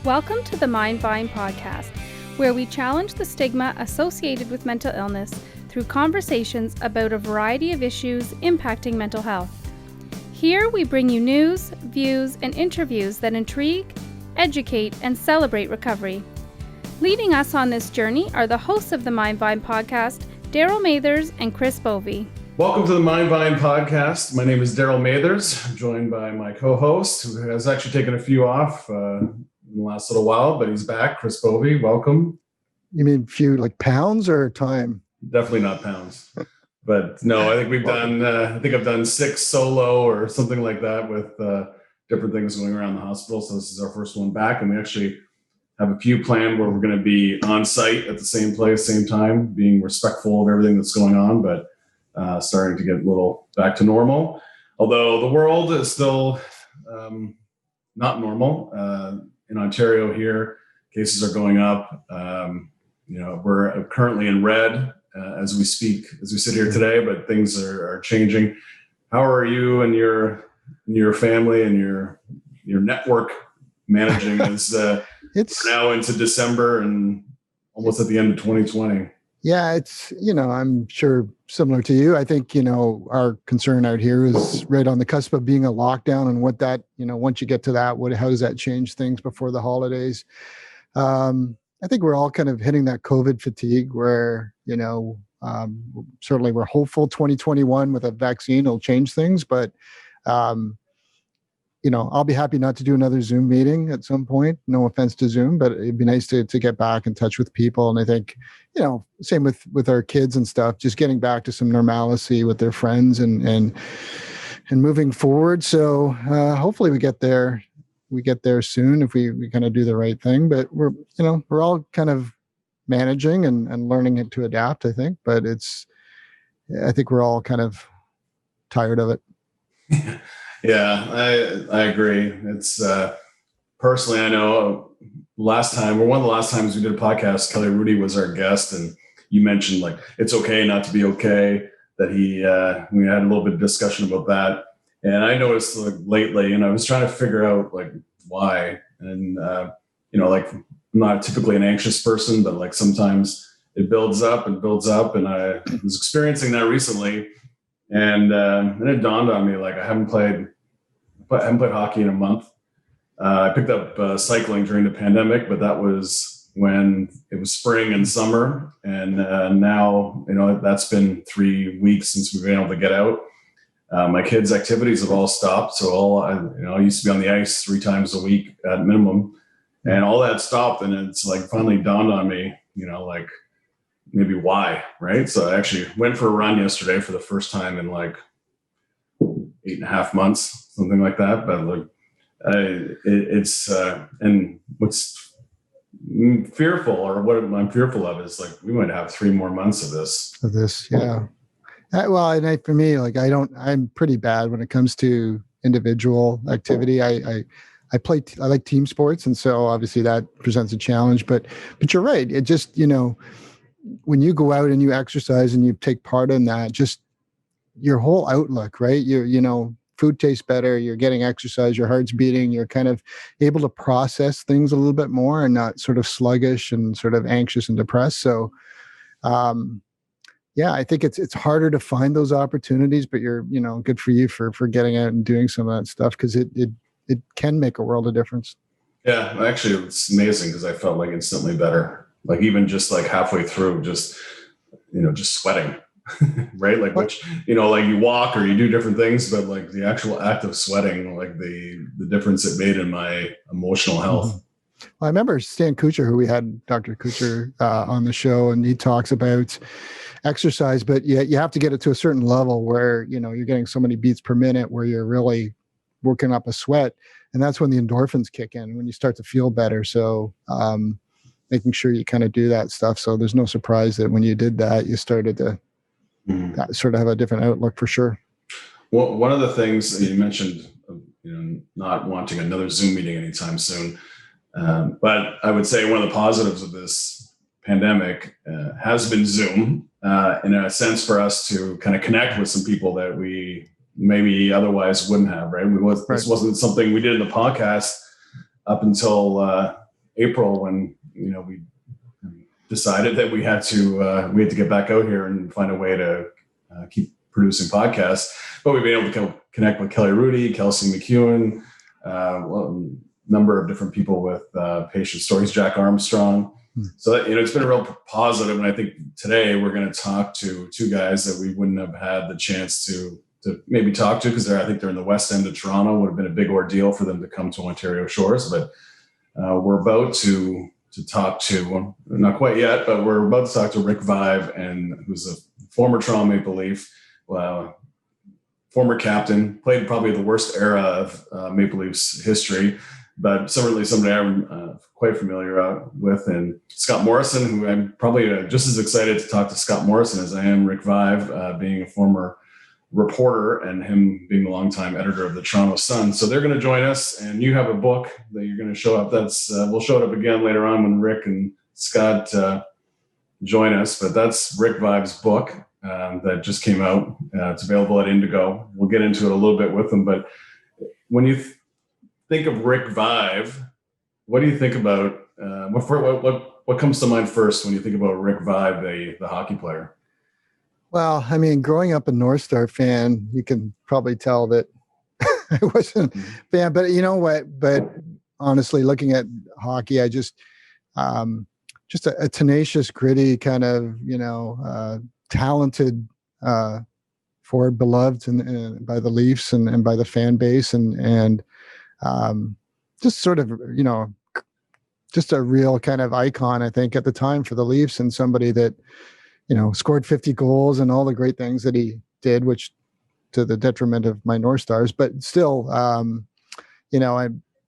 Welcome to the Mind Vaive podcast, where we challenge the stigma associated with mental illness through conversations about a variety of issues impacting mental health. Here we bring you news, views, and interviews that intrigue, educate, and celebrate recovery. Leading us on this journey are the hosts of the Mind Vaive podcast, Darryl Mathers and Chris Bovie. Welcome to the Mind Vaive podcast. My name is Darryl Mathers. I'm joined by my co-host, who has actually taken a few off in the last little while, but he's back. Chris Bovie, welcome. You mean few like pounds or time? Definitely not pounds. But no, I think we've done, I've done 6 solo or something like that with different things going around the hospital. So this is our first one back. And we actually have a few planned where we're going to be on site at the same place, same time, being respectful of everything that's going on, but starting to get a little back to normal. Although the world is still not normal. In Ontario here, cases are going up. We're currently in red as we speak, as we sit here today, but things are changing. How are you and your family and your network managing as it's now into December and almost at the end of 2020? Yeah, it's, I'm sure similar to you. I think, our concern out here is right on the cusp of being a lockdown and what that, once you get to that, how does that change things before the holidays? I think we're all kind of hitting that COVID fatigue where, certainly we're hopeful 2021 with a vaccine will change things, but, I'll be happy not to do another Zoom meeting at some point. No offense to Zoom, but it'd be nice to get back in touch with people. And I think, same with our kids and stuff, just getting back to some normalcy with their friends and moving forward. So hopefully we get there soon if we kind of do the right thing. But we're all kind of managing and learning it to adapt, I think. But I think we're all kind of tired of it. Yeah, I agree. It's personally, I know one of the last times we did a podcast, Kelly Rudy was our guest, and you mentioned like it's okay not to be okay. That we had a little bit of discussion about that, and I noticed lately, and I was trying to figure out like why, and I'm not typically an anxious person, but like sometimes it builds up, and I was experiencing that recently. And then it dawned on me, like I haven't played hockey in a month. I picked up cycling during the pandemic, but that was when it was spring and summer. And now, that's been 3 weeks since we've been able to get out. My kids' activities have all stopped. So I used to be on the ice 3 times a week at minimum, and all that stopped. And it's like finally dawned on me, maybe why, right? So I actually went for a run yesterday for the first time in like 8.5 months, something like that. But and what's fearful, or what I'm fearful of, is like we might have 3 more months of this. Yeah. For me, I'm pretty bad when it comes to individual activity. I like team sports, and so obviously that presents a challenge. But you're right. It just when you go out and you exercise and you take part in that, just your whole outlook, right? Food tastes better, you're getting exercise, your heart's beating, you're kind of able to process things a little bit more and not sort of sluggish and sort of anxious and depressed. So, I think it's harder to find those opportunities, but you're, good for you for getting out and doing some of that stuff, because it can make a world of difference. Yeah, actually, it's amazing because I felt like instantly better. Like even just like halfway through, just sweating, right? Like which, like you walk or you do different things, but like the actual act of sweating, like the difference it made in my emotional health. Mm-hmm. Well, I remember Stan Kuchar, who we had Dr. Kuchar on the show, and he talks about exercise, but you have to get it to a certain level where, you're getting so many beats per minute where you're really working up a sweat. And that's when the endorphins kick in, when you start to feel better. So, making sure you kind of do that stuff. So there's no surprise that when you did that, you started to sort of have a different outlook for sure. Well, one of the things that you mentioned, not wanting another Zoom meeting anytime soon. But I would say one of the positives of this pandemic has been Zoom, in a sense for us to kind of connect with some people that we maybe otherwise wouldn't have, right? This wasn't something we did in the podcast up until April when, we decided that we had to get back out here and find a way to keep producing podcasts. But we've been able to connect with Kelly Rudy, Kelsey McEwen, a number of different people with patient stories, Jack Armstrong. So it's been a real positive. And I think today we're going to talk to two guys that we wouldn't have had the chance to maybe talk to, because I think they're in the West End of Toronto. Would have been a big ordeal for them to come to Ontario shores. But we're about to talk to, not quite yet, but we're about to talk to Rick Vaive, and who's a former Toronto Maple Leaf, former captain, played probably the worst era of Maple Leafs history, but certainly somebody I'm quite familiar with. And Scott Morrison, who I'm probably just as excited to talk to Scott Morrison as I am Rick Vaive, being a former reporter and him being a longtime editor of the Toronto Sun. So they're going to join us, and you have a book that you're going to show up. We'll show it up again later on when Rick and Scott join us, but that's Rick Vaive's book that just came out. It's available at Indigo. We'll get into it a little bit with them, but when you think of Rick Vaive, what do you think about, what comes to mind first when you think about Rick Vaive, the hockey player? Well, I mean, growing up a North Star fan, you can probably tell that I wasn't a fan. But you know what? But honestly, looking at hockey, I just a tenacious, gritty kind of, talented forward, beloved and by the Leafs and by the fan base, and just sort of, just a real kind of icon, I think, at the time for the Leafs, and somebody that, scored 50 goals and all the great things that he did, which to the detriment of my North Stars, but still,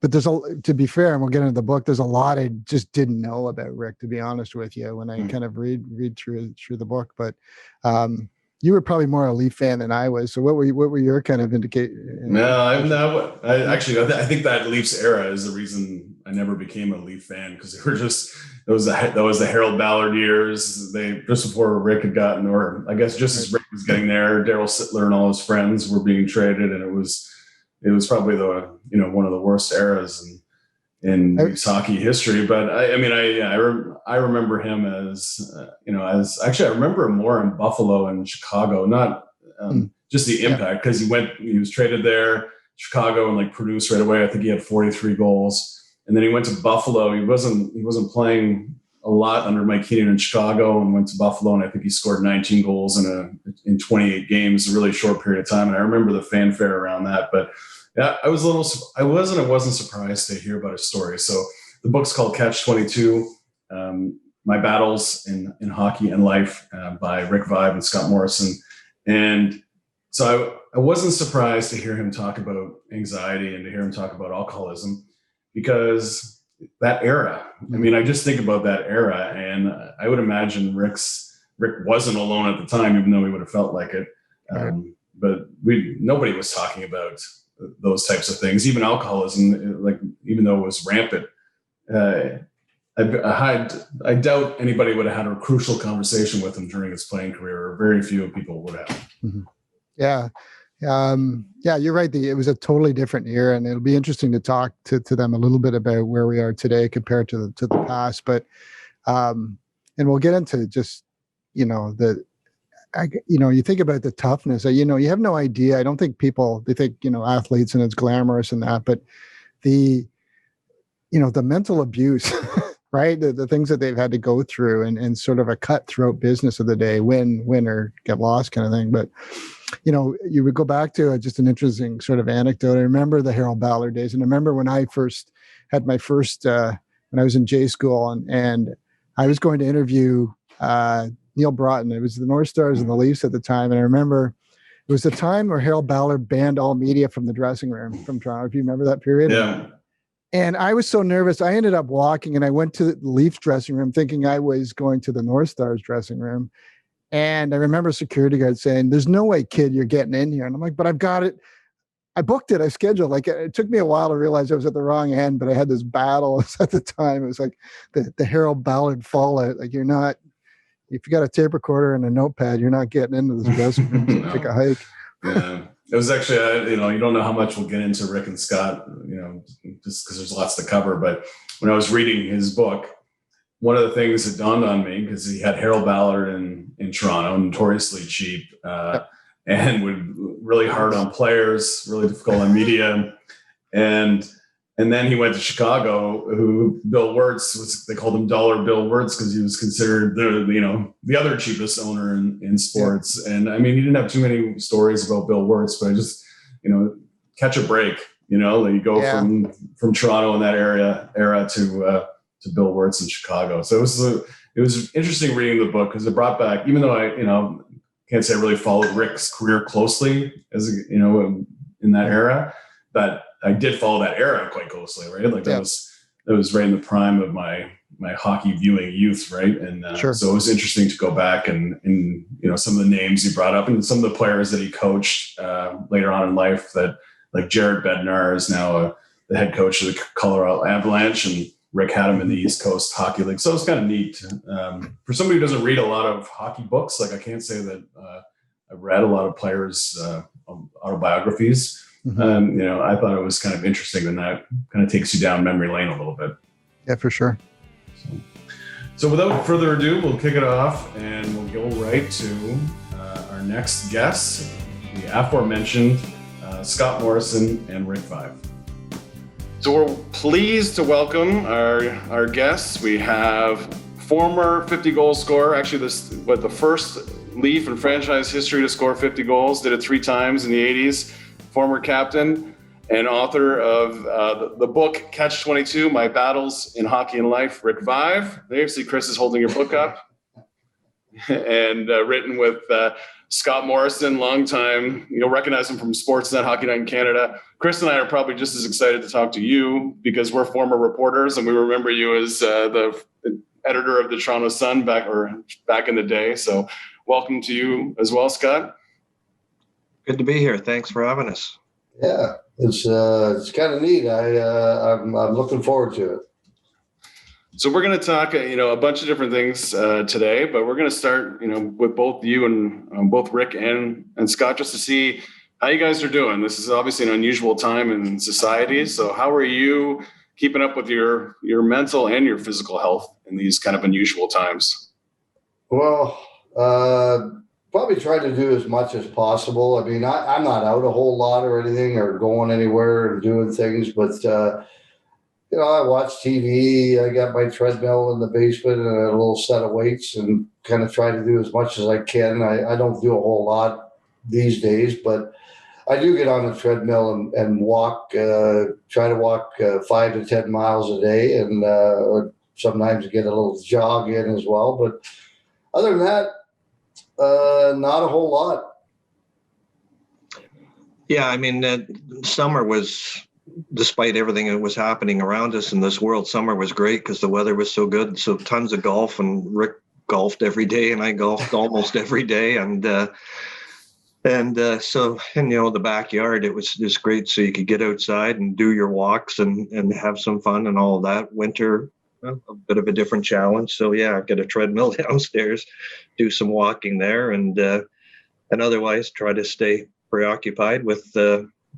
but to be fair, and we'll get into the book, there's a lot I just didn't know about Rick, to be honest with you, when I kind of read through the book. But you were probably more a Leaf fan than I was. So what were your kind of No, I'm not. I think that Leafs era is the reason I never became a Leaf fan, because they were just, that was the Harold Ballard years. They just before Rick had gotten, or I guess just as Rick was getting there, Darryl Sittler and all his friends were being traded, and it was probably one of the worst eras in Leafs hockey history. But I remember him as I remember him more in Buffalo and Chicago, not just the impact, because he was traded there, Chicago, and produced right away. I think he had 43 goals. And then he went to Buffalo. He wasn't playing a lot under Mike Keenan in Chicago, and went to Buffalo, and I think he scored 19 goals in 28 games, a really short period of time. And I remember the fanfare around that. But yeah, I wasn't surprised to hear about his story. So the book's called Catch-22, My Battles in Hockey and Life, by Rick Vaive and Scott Morrison. And so I wasn't surprised to hear him talk about anxiety and to hear him talk about alcoholism, because that era, I just think about that era, and I would imagine Rick wasn't alone at the time, even though he would have felt like it. But nobody was talking about those types of things, even alcoholism, even though it was rampant. I doubt anybody would have had a crucial conversation with him during his playing career, or very few people would have. Mm-hmm. Yeah. You're right. It was a totally different year, and it'll be interesting to talk to them a little bit about where we are today compared to the past. But, and we'll get into just, you think about the toughness, you have no idea. I don't think they think, athletes and it's glamorous and that, but the mental abuse, right? The things that they've had to go through, and sort of a cutthroat business of the day, win or get lost kind of thing. But, you would go back to just an interesting sort of anecdote. I remember the Harold Ballard days. And I remember when I first had my first, when I was in J school, and I was going to interview Neil Broughton. It was the North Stars and the Leafs at the time. And I remember it was the time where Harold Ballard banned all media from the dressing room from Toronto. If you remember that period. Yeah. And I was so nervous. I ended up walking, and I went to the Leafs dressing room thinking I was going to the North Stars dressing room. And I remember a security guard saying, "There's no way, kid, you're getting in here." And I'm like, "But I've got it. I booked it. I scheduled." It took me a while to realize I was at the wrong end, but I had this battle at the time. It was like the Harold Ballard fallout. Like, you're not, if you got a tape recorder and a notepad, you're not getting into this dressing room to take a hike. Yeah. It was actually, you don't know how much we'll get into Rick and Scott, just because there's lots to cover. But when I was reading his book, one of the things that dawned on me, because he had Harold Ballard in Toronto, notoriously cheap, and would really hard on players, really difficult on media. And then he went to Chicago, who Bill Wirtz was, they called him Dollar Bill Wirtz because he was considered the other cheapest owner in sports. Yeah. And I mean, he didn't have too many stories about Bill Wirtz, but I just, catch a break, like you go from Toronto in that era to Bill Wirtz in Chicago. So it was interesting reading the book because it brought back, even though I, can't say I really followed Rick's career closely as, in that era, but I did follow that era quite closely, right? Like that was right in the prime of my hockey viewing youth, right? And so it was interesting to go back and some of the names he brought up and some of the players that he coached later on in life. That like Jared Bednar is now the head coach of the Colorado Avalanche, and Rick had him in the East Coast Hockey League. So it's kind of neat for somebody who doesn't read a lot of hockey books. Like I can't say that I've read a lot of players' autobiographies. Mm-hmm. I thought it was kind of interesting, and that kind of takes you down memory lane a little bit. Yeah, for sure. So without further ado, we'll kick it off and we'll go right to our next guest, the aforementioned Scott Morrison and Rick Vaive. So we're pleased to welcome our guests. We have former 50 goal scorer, actually the first Leaf in franchise history to score 50 goals, did it 3 times in the 80s. Former captain and author of the book Catch-22, My Battles in Hockey and Life, Rick Vaive. There you see Chris is holding your book up. And written with Scott Morrison, longtime, you'll recognize him from Sportsnet, Hockey Night in Canada. Chris and I are probably just as excited to talk to you because we're former reporters and we remember you as the editor of the Toronto Sun back in the day. So welcome to you as well, Scott. Good to be here. Thanks for having us. Yeah, it's kind of neat. I'm looking forward to it. So we're going to talk, a bunch of different things today, but we're going to start, with both you and both Rick and Scott, just to see how you guys are doing. This is obviously an unusual time in society. So how are you keeping up with your mental and your physical health in these kind of unusual times? Well, probably try to do as much as possible. I mean, I'm not out a whole lot or anything or going anywhere and doing things, but, I watch TV. I got my treadmill in the basement and a little set of weights and kind of try to do as much as I can. I don't do a whole lot these days, but I do get on the treadmill and walk, try to walk 5 to 10 miles a day and sometimes get a little jog in as well. But other than that, not a whole lot. Yeah, I mean, summer was, despite everything that was happening around us in this world, summer was great because the weather was so good. So tons of golf, and Rick golfed every day, and I golfed almost every day. And so in the backyard, it was just great. So you could get outside and do your walks and have some fun and all of that. Winter, a bit of a different challenge. So yeah, get a treadmill downstairs, do some walking there, and otherwise try to stay preoccupied with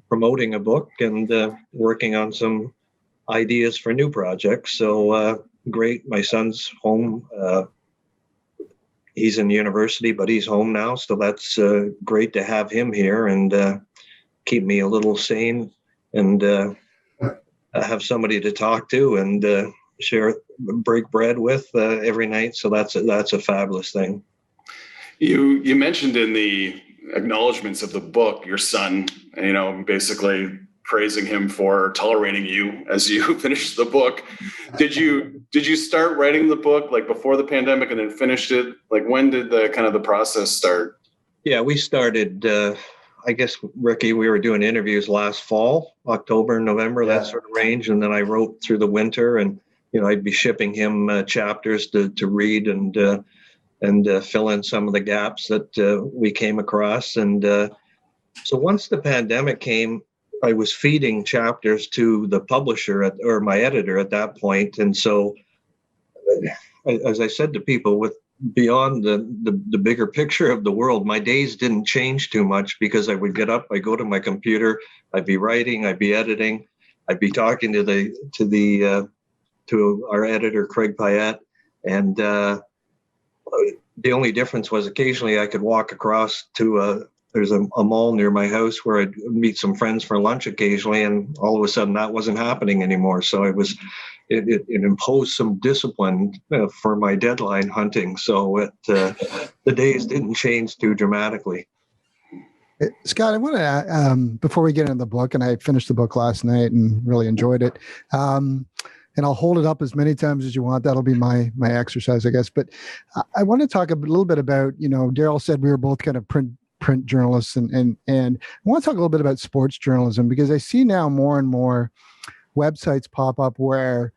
promoting a book and working on some ideas for new projects. So great. My son's home. He's in university, but he's home now. So that's great to have him here and keep me a little sane and have somebody to talk to and break bread with every night. So that's a fabulous thing. You mentioned in the acknowledgments of the book, your son, basically praising him for tolerating you as you finished the book. Did you start writing the book like before the pandemic and then finished it? Like when did the process start? Yeah, we started, I guess, Ricky, we were doing interviews last fall, October, November, that sort of range. And then I wrote through the winter and, I'd be shipping him chapters to read and fill in some of the gaps that we came across. And so once the pandemic came, I was feeding chapters to the publisher or my editor at that point. And so, as I said to people, with beyond the bigger picture of the world, my days didn't change too much because I would get up, I go to my computer, I'd be writing, I'd be editing, I'd be talking to the to our editor, Craig Payette. And the only difference was occasionally I could walk across to there's a mall near my house where I'd meet some friends for lunch occasionally, and all of a sudden that wasn't happening anymore. So it imposed some discipline for my deadline hunting. So the days didn't change too dramatically. Scott, I want to, before we get into the book, and I finished the book last night and really enjoyed it, and I'll hold it up as many times as you want. That'll be my exercise, I guess. But I want to talk a little bit about, Darryl said we were both kind of print journalists, and I want to talk a little bit about sports journalism, because I see now more and more websites pop up where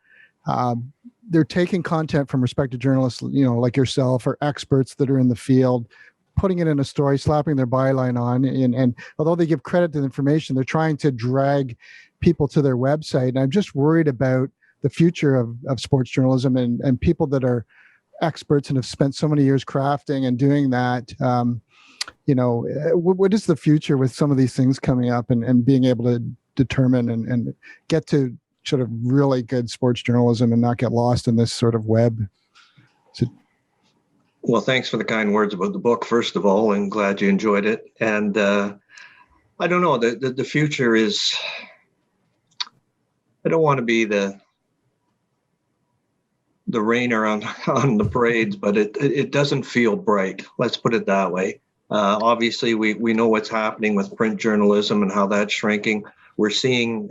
they're taking content from respected journalists, like yourself, or experts that are in the field, putting it in a story, slapping their byline on, and although they give credit to the information, they're trying to drag people to their website. And I'm just worried about the future of sports journalism and people that are experts and have spent so many years crafting and doing that. What is the future with some of these things coming up and being able to determine and get to sort of really good sports journalism and not get lost in this sort of web? Well, thanks for the kind words about the book, first of all, and glad you enjoyed it. And I don't know, the future is, I don't want to be the rainer on the parades, but it doesn't feel bright. Let's put it that way. Obviously, we know what's happening with print journalism and how that's shrinking. We're seeing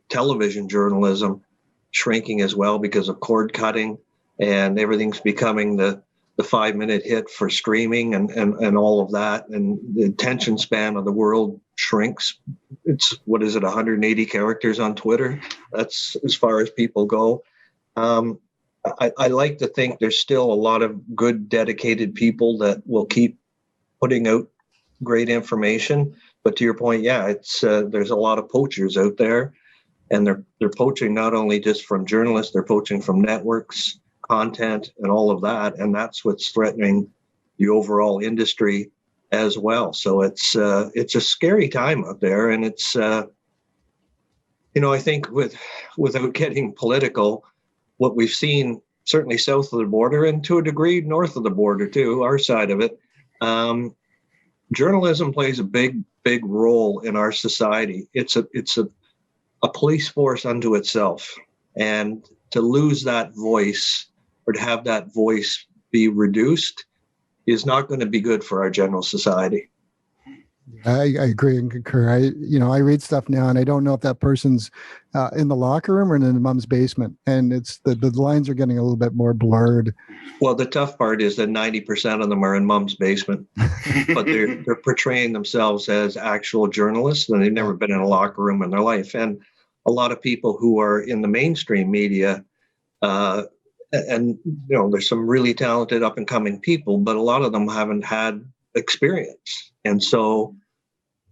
television journalism shrinking as well because of cord cutting, and everything's becoming the 5-minute hit for streaming and all of that. And the attention span of the world shrinks. It's, 180 characters on Twitter? That's as far as people go. I like to think there's still a lot of good, dedicated people that will keep putting out great information. But to your point, yeah, it's there's a lot of poachers out there, and they're poaching not only just from journalists, they're poaching from networks, content, and all of that. And that's what's threatening the overall industry as well. So it's a scary time out there. And it's, I think without getting political, what we've seen certainly south of the border and to a degree north of the border too, our side of it, journalism plays a big role in our society. It's a police force unto itself. And to lose that voice, or to have that voice be reduced, is not going to be good for our general society. I agree and concur. I read stuff now, and I don't know if that person's in the locker room or in the mom's basement, and it's the lines are getting a little bit more blurred. Well, the tough part is that 90% of them are in mom's basement, but they're portraying themselves as actual journalists, and they've never been in a locker room in their life. And a lot of people who are in the mainstream media, and there's some really talented up and coming people, but a lot of them haven't had experience. And so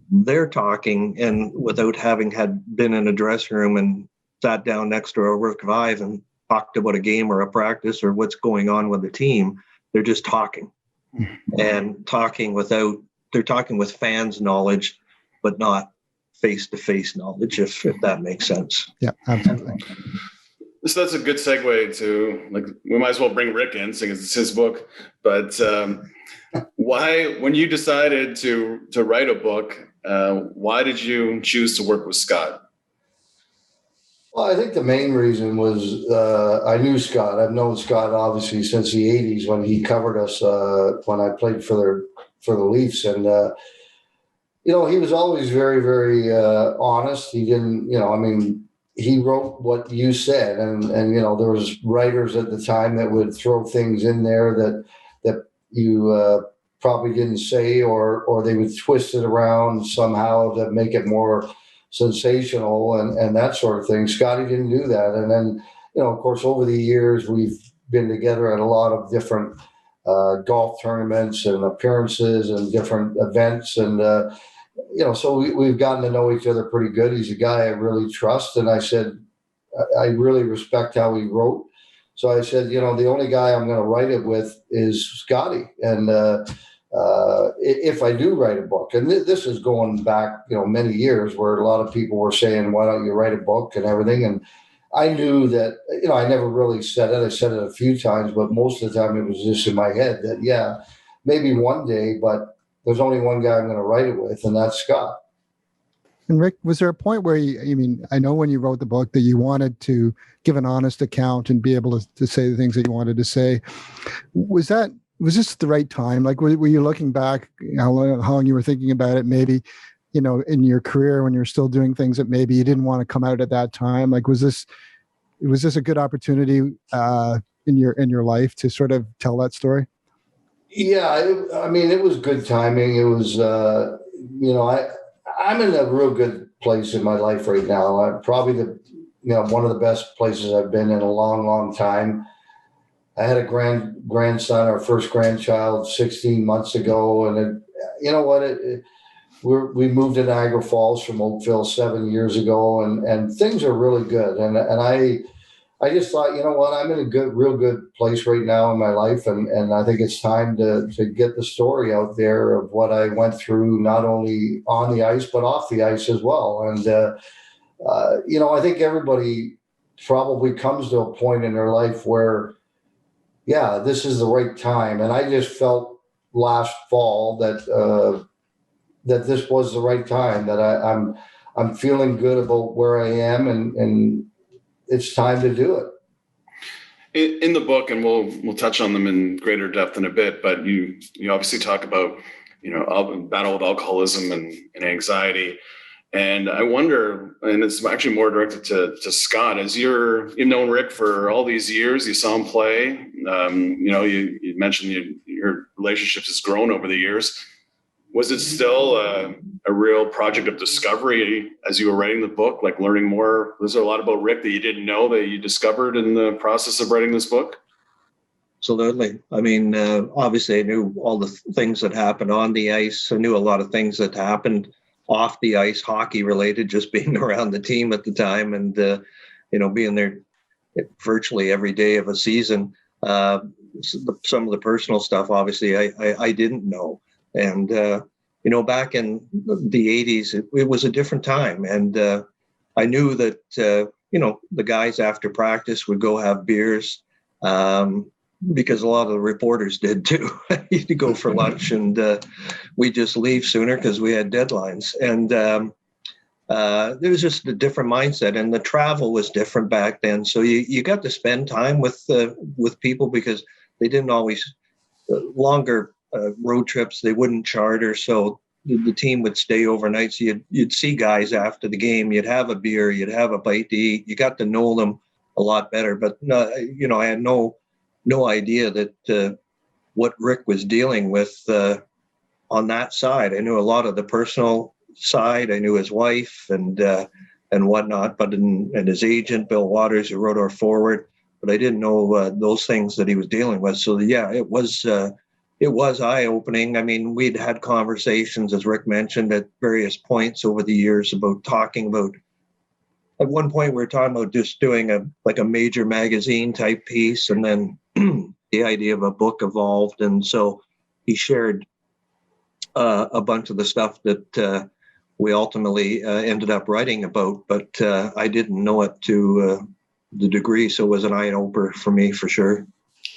they're talking, and without having been in a dressing room and sat down next to a Rick Vaive and talked about a game or a practice or what's going on with the team, they're just talking and they're talking with fans' knowledge, but not face-to-face knowledge, if that makes sense. Yeah, absolutely. So that's a good segue to, we might as well bring Rick in, since it's his book. But why, when you decided to write a book, why did you choose to work with Scott? Well, I think the main reason was I knew Scott. I've known Scott obviously since the 80s when he covered us when I played for the Leafs. And, he was always very, very honest. He didn't, he wrote what you said. And there was writers at the time that would throw things in there that you probably didn't say, or they would twist it around somehow to make it more sensational and that sort of thing. Scotty didn't do that. And then, of course, over the years, we've been together at a lot of different golf tournaments and appearances and different events. And, so we've gotten to know each other pretty good. He's a guy I really trust. And I said, I really respect how he wrote. So I said, the only guy I'm going to write it with is Scotty. And if I do write a book, and this is going back, many years, where a lot of people were saying, why don't you write a book and everything? I knew that, I never really said it. I said it a few times, but most of the time it was just in my head that, yeah, maybe one day, but there's only one guy I'm going to write it with, and that's Scott. And Rick, was there a point where I know when you wrote the book that you wanted to give an honest account and be able to say the things that you wanted to say. Was this the right time? Like, were you looking back, how long you were thinking about it, maybe, in your career when you're still doing things that maybe you didn't want to come out at that time? Like, was this a good opportunity in your life to sort of tell that story? Yeah, it was good timing. It was, I'm in a real good place in my life right now. I'm probably one of the best places I've been in a long, long time. I had a grandson, our first grandchild, 16 months ago, and we moved to Niagara Falls from Oakville 7 years ago, and things are really good. And I just thought, I'm in a real good place right now in my life, and I think it's time to get the story out there of what I went through, not only on the ice but off the ice as well. And I think everybody probably comes to a point in their life where, yeah, this is the right time. And I just felt last fall that this was the right time. That I'm feeling good about where I am, and it's time to do it. In the book, and we'll touch on them in greater depth in a bit, but you obviously talk about battle with alcoholism and anxiety, and I wonder, and it's actually more directed to Scott, as you've known Rick for all these years, you saw him play. You mentioned your relationships has grown over the years. Was it still a real project of discovery as you were writing the book, like learning more? Was there a lot about Rick that you didn't know that you discovered in the process of writing this book? Absolutely. Obviously I knew all the things that happened on the ice. I knew a lot of things that happened off the ice, hockey related, just being around the team at the time and, being there virtually every day of a season. Some of the personal stuff, obviously, I didn't know. And, back in the 80s, it was a different time. And I knew that, the guys after practice would go have beers because a lot of the reporters did too. You'd go for lunch and we'd just leave sooner because we had deadlines. And there was just a different mindset, and the travel was different back then. So you got to spend time with people because they didn't always longer road trips. They wouldn't charter, so the team would stay overnight. So you'd see guys after the game. You'd have a beer. You'd have a bite to eat. You got to know them a lot better. But I had no idea that what Rick was dealing with on that side. I knew a lot of the personal side. I knew his wife and whatnot, and his agent Bill Waters, who wrote our forward. But I didn't know those things that he was dealing with. So yeah, it was eye-opening. I mean, we'd had conversations, as Rick mentioned, at various points over the years about talking about. At one point, we were talking about just doing a major magazine type piece, and then the idea of a book evolved. And so he shared a bunch of the stuff that we ultimately ended up writing about, but I didn't know it to the degree. So it was an eye-opener for me, for sure.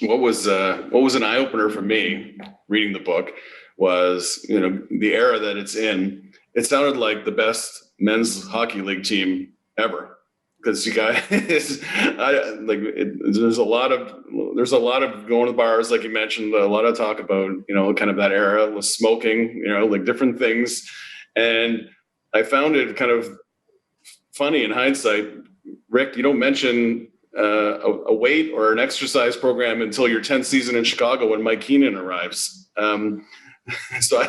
What was an eye-opener for me reading the book was, the era that it's in. It sounded like the best men's hockey league team ever, because you guys, there's a lot of going to bars, like you mentioned, a lot of talk about, kind of that era with smoking, like different things. And I found it kind of funny in hindsight. Rick, you don't mention a weight or an exercise program until your 10th season in Chicago when Mike Keenan arrives. So I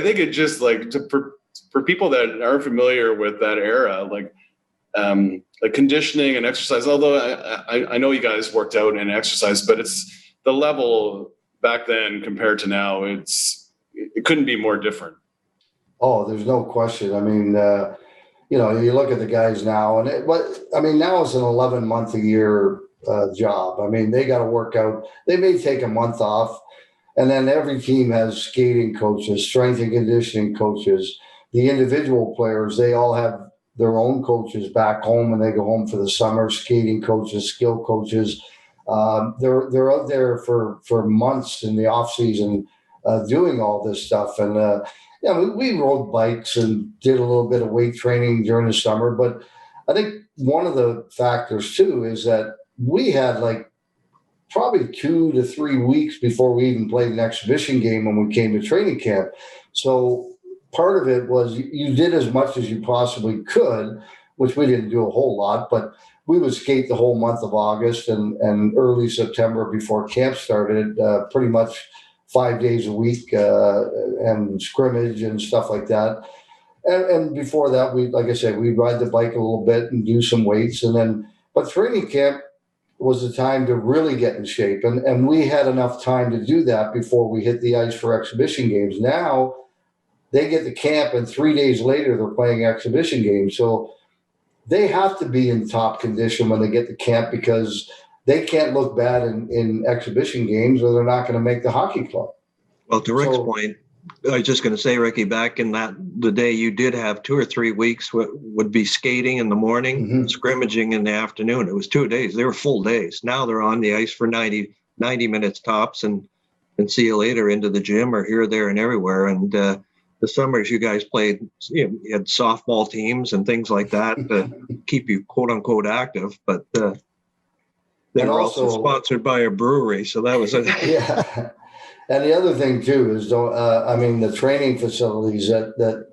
think it just for people that aren't familiar with that era, like conditioning and exercise, although I know you guys worked out and exercised, but it's the level back then compared to now, it couldn't be more different. Oh, there's no question. I mean, you look at the guys now, and now it's an 11-month-a-year job. I mean, they got to work out. They may take a month off, and then every team has skating coaches, strength and conditioning coaches. The individual players, they all have their own coaches back home when they go home for the summer, skating coaches, skill coaches. They're out there for months in the off season doing all this stuff. And we rode bikes and did a little bit of weight training during the summer. But I think one of the factors too is that we had like probably 2 to 3 weeks before we even played an exhibition game when we came to training camp. So part of it was you did as much as you possibly could, which we didn't do a whole lot, but we would skate the whole month of August and early September before camp started, pretty much 5 days a week, and scrimmage and stuff like that. And before that, like I said, we'd ride the bike a little bit and do some weights. But training camp was the time to really get in shape. And we had enough time to do that before we hit the ice for exhibition games. Now they get to camp and 3 days later they're playing exhibition games. So they have to be in top condition when they get to camp because they can't look bad in exhibition games or they're not going to make the hockey club. Well, to Rick's point, I was just going to say, Ricky, back in the day, you did have 2 or 3 weeks would be skating in the morning, scrimmaging in the afternoon. It was 2 days. They were full days. Now they're on the ice for 90 minutes tops and see you later into the gym or here, there, and everywhere. And the summers you guys played, you had softball teams and things like that to keep you, quote unquote, active. But they were also sponsored by a brewery. So that was yeah. And the other thing too is, the training facilities that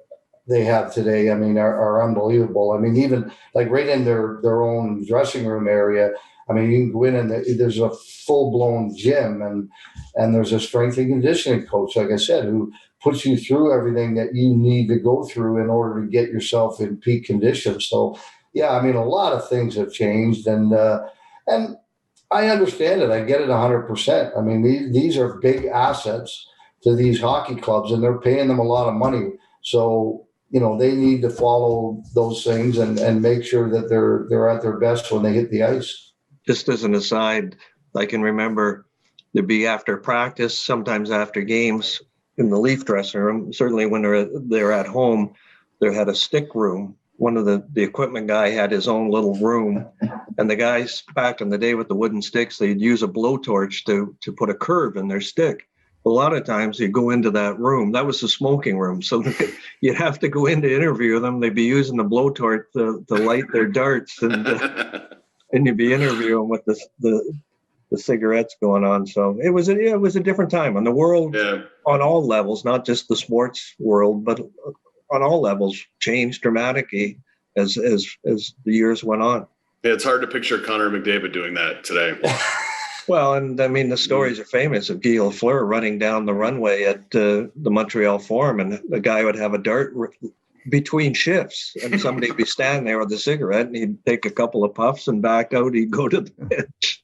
they have today, are unbelievable. Even like right in their own dressing room area. You can go in and there's a full blown gym and there's a strength and conditioning coach, like I said, who puts you through everything that you need to go through in order to get yourself in peak condition. So yeah, a lot of things have changed and I understand it. I get it 100%. These are big assets to these hockey clubs, and they're paying them a lot of money. So, they need to follow those things and make sure that they're at their best when they hit the ice. Just as an aside, I can remember there'd be after practice, sometimes after games in the Leaf dressing room. Certainly when they're at home, they had a stick room. One of the equipment guy had his own little room, and the guys back in the day with the wooden sticks, they'd use a blowtorch to put a curve in their stick. A lot of times you go into that room, that was the smoking room. So you'd have to go in to interview them. They'd be using the blowtorch to light their darts and you'd be interviewing with the cigarettes going on. So it was a different time on the world on all levels, not just the sports world, but on all levels changed dramatically as the years went on. Yeah, it's hard to picture Connor McDavid doing that today. Well, and the stories are famous of Guy Lafleur running down the runway at the Montreal Forum, and the guy would have a dart between shifts, and somebody would be standing there with a cigarette, and he'd take a couple of puffs and back out. He'd go to the bench.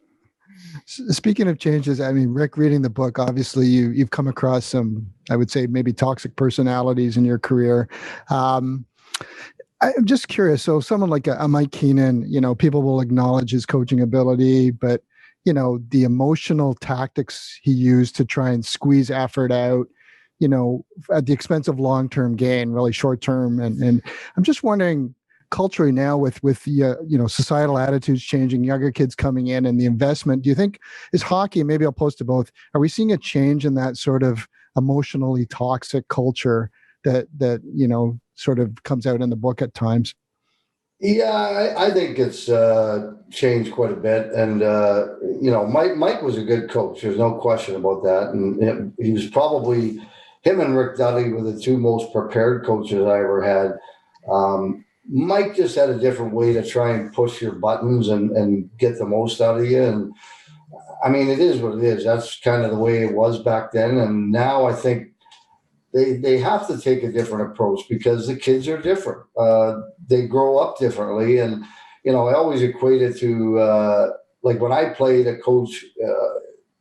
Speaking of changes, Rick, reading the book, obviously you've come across some, I would say, maybe toxic personalities in your career. I'm just curious. So someone like a Mike Keenan, people will acknowledge his coaching ability, but the emotional tactics he used to try and squeeze effort out, at the expense of long-term gain, really short-term. And I'm just wondering, culturally now with societal attitudes changing, younger kids coming in and the investment, do you think is hockey, maybe I'll pose to both, are we seeing a change in that sort of emotionally toxic culture that sort of comes out in the book at times? Yeah, I think it's changed quite a bit. And, Mike was a good coach. There's no question about that. And he was probably, him and Rick Dudley were the two most prepared coaches I ever had. Mike just had a different way to try and push your buttons and get the most out of you. And it is what it is. That's kind of the way it was back then. And now I think they have to take a different approach because the kids are different. They grow up differently. And, I always equate it to like when I played, a coach,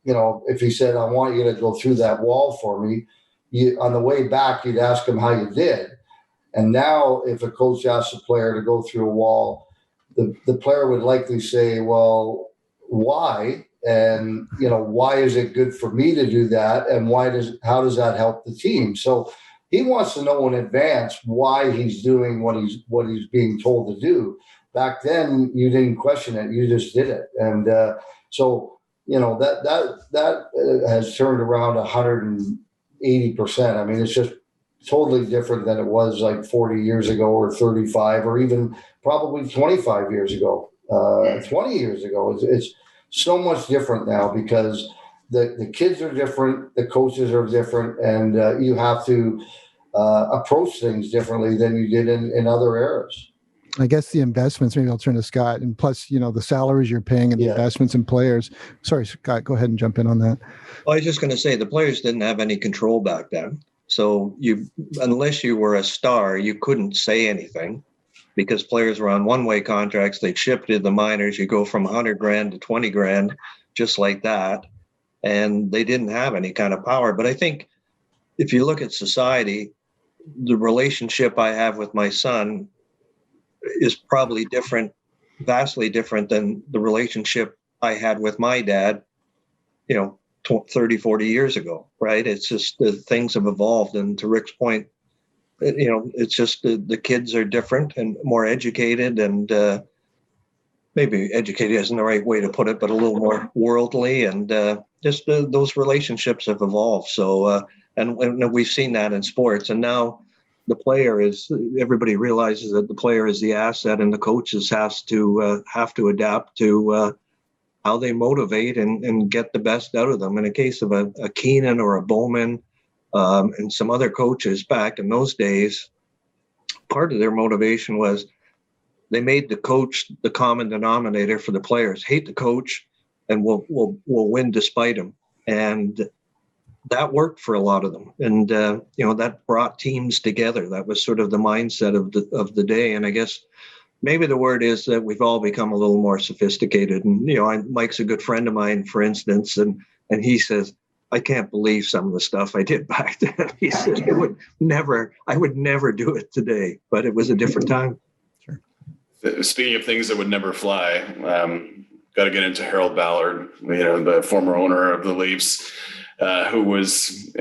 if he said, I want you to go through that wall for me, on the way back, you'd ask him how you did. And now if a coach asks a player to go through a wall, the player would likely say, well, why? And, why is it good for me to do that? And how does that help the team? So he wants to know in advance why he's doing what he's being told to do. Back then, you didn't question it; you just did it, and so that has turned around 180%. I mean, it's just totally different than it was like 40 years ago, or 35, or even probably 25 years ago, 20 years ago. It's so much different now because the kids are different, the coaches are different, and you have to approach things differently than you did in other eras. I guess the investments, maybe I'll turn to Scott, and plus, the salaries you're paying and the investments in players. Sorry, Scott, go ahead and jump in on that. Well, I was just going to say the players didn't have any control back then. So unless you were a star, you couldn't say anything because players were on one-way contracts. They'd ship to the minors. You go from $100,000 to $20,000, just like that. And they didn't have any kind of power. But I think if you look at society, the relationship I have with my son is probably different, vastly different than the relationship I had with my dad, 30, 40 years ago, right? It's just the things have evolved. And to Rick's point, it's just the kids are different and more educated, and maybe educated isn't the right way to put it, but a little more worldly, and just those relationships have evolved. So, and we've seen that in sports. And now the player everybody realizes that the player is the asset, and the coaches have to adapt to how they motivate and get the best out of them. In a case of a Keenan or a Bowman and some other coaches back in those days, part of their motivation was they made the coach the common denominator for the players. Hate the coach, and we'll win despite him. And that worked for a lot of them. And that brought teams together. That was sort of the mindset of the day. And I guess maybe the word is that we've all become a little more sophisticated. And Mike's a good friend of mine, for instance, and he says, I can't believe some of the stuff I did back then. He said, I would never do it today, but it was a different time. Sure. Speaking of things that would never fly, got to get into Harold Ballard, the former owner of the Leafs, who was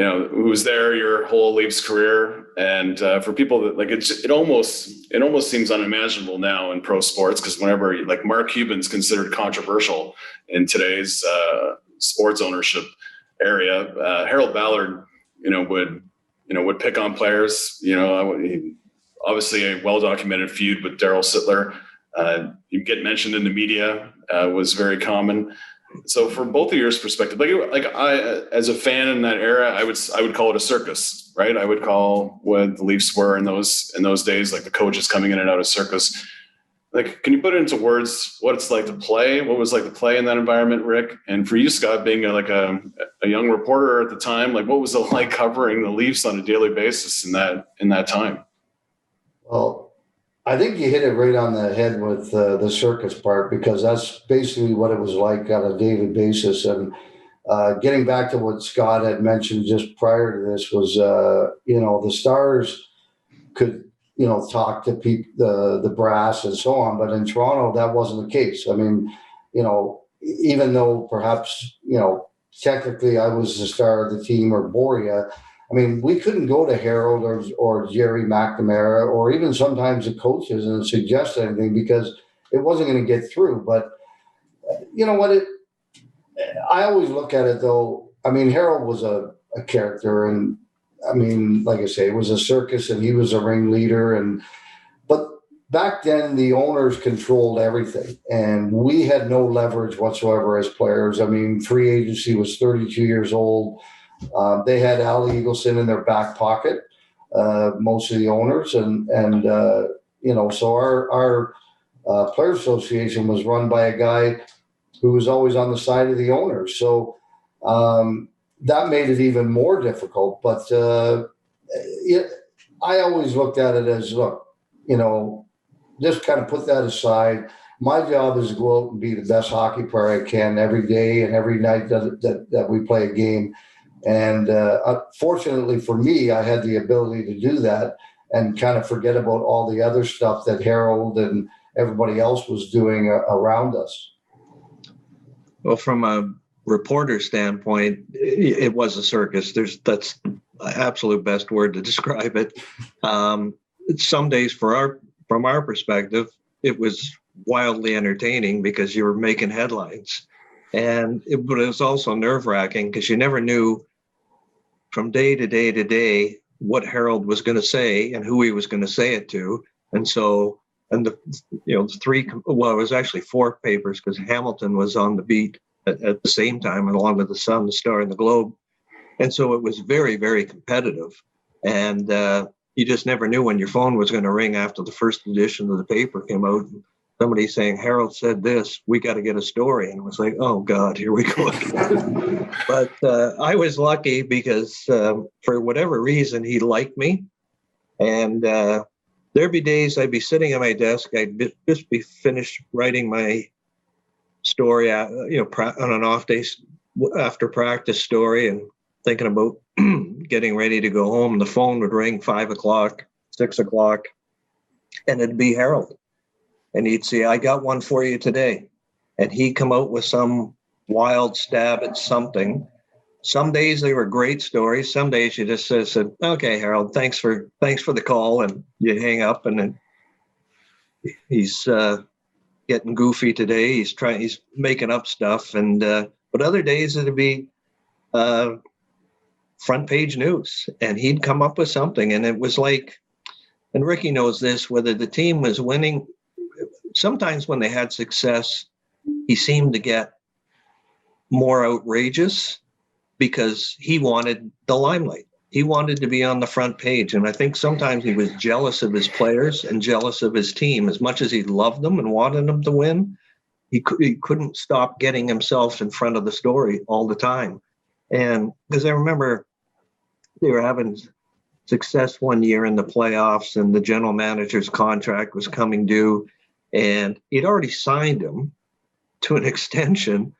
there your whole Leafs career. And for people that it almost seems unimaginable now in pro sports, because whenever Mark Cuban's considered controversial in today's sports ownership area, Harold Ballard, would pick on players. Obviously a well-documented feud with Darryl Sittler. You get mentioned in the media was very common. So from both of your perspective, I, as a fan in that era, I would call it a circus, right? I would call what the Leafs were in those days, like the coaches coming in and out of circus. Can you put it into words what it's like to play? What was like to play in that environment, Rick? And for you, Scott, being a young reporter at the time, what was it like covering the Leafs on a daily basis in that time? Well, I think you hit it right on the head with the circus part, because that's basically what it was like on a daily basis. And getting back to what Scott had mentioned just prior to this was, the Stars could, talk to people, the brass and so on. But in Toronto, that wasn't the case. I mean, even though perhaps, technically I was the star of the team or Boria, I mean, we couldn't go to Harold or Jerry McNamara or even sometimes the coaches and suggest anything because it wasn't going to get through. But you know what? I always look at it though. I mean, Harold was a character, and I mean, like I say, it was a circus, and he was a ringleader. But back then, the owners controlled everything, and we had no leverage whatsoever as players. I mean, free agency was 32 years old. They had Al Eagleson in their back pocket, most of the owners, and so our player association was run by a guy who was always on the side of the owners. So that made it even more difficult. But I always looked at it as, look, just kind of put that aside. My job is to go out and be the best hockey player I can every day and every night that we play a game. And fortunately for me, I had the ability to do that and kind of forget about all the other stuff that Harold and everybody else was doing around us. Well, from a reporter standpoint, it was a circus. That's absolute best word to describe it. Some days from our perspective, it was wildly entertaining because you were making headlines. But it was also nerve-wracking because you never knew from day to day to day what Harold was going to say and who he was going to say it to. And so, it was actually 4 papers because Hamilton was on the beat at the same time, along with the Sun, the Star, and the Globe. And so it was very, very competitive. And you just never knew when your phone was going to ring after the first edition of the paper came out. Somebody saying, Harold said this, we got to get a story. And it was like, oh, God, here we go again. But I was lucky because for whatever reason, he liked me. And there'd be days I'd be sitting at my desk. I'd just be finished writing my story, on an off day after practice story and thinking about getting ready to go home. The phone would ring 5 o'clock, 6 o'clock, and it'd be Harold. And he'd say, I got one for you today. And he'd come out with some wild stab at something. Some days they were great stories. Some days you just said, okay, Harold, thanks for the call. And you hang up, and then he's getting goofy today. He's making up stuff. And but other days it'd be front page news, and he'd come up with something. And it was like, and Ricky knows this, whether the team was winning, sometimes when they had success, he seemed to get more outrageous because he wanted the limelight. He wanted to be on the front page. And I think sometimes he was jealous of his players and jealous of his team. As much as he loved them and wanted them to win, he couldn't stop getting himself in front of the story all the time. And because I remember they were having success one year in the playoffs, and the general manager's contract was coming due, and he'd already signed him to an extension,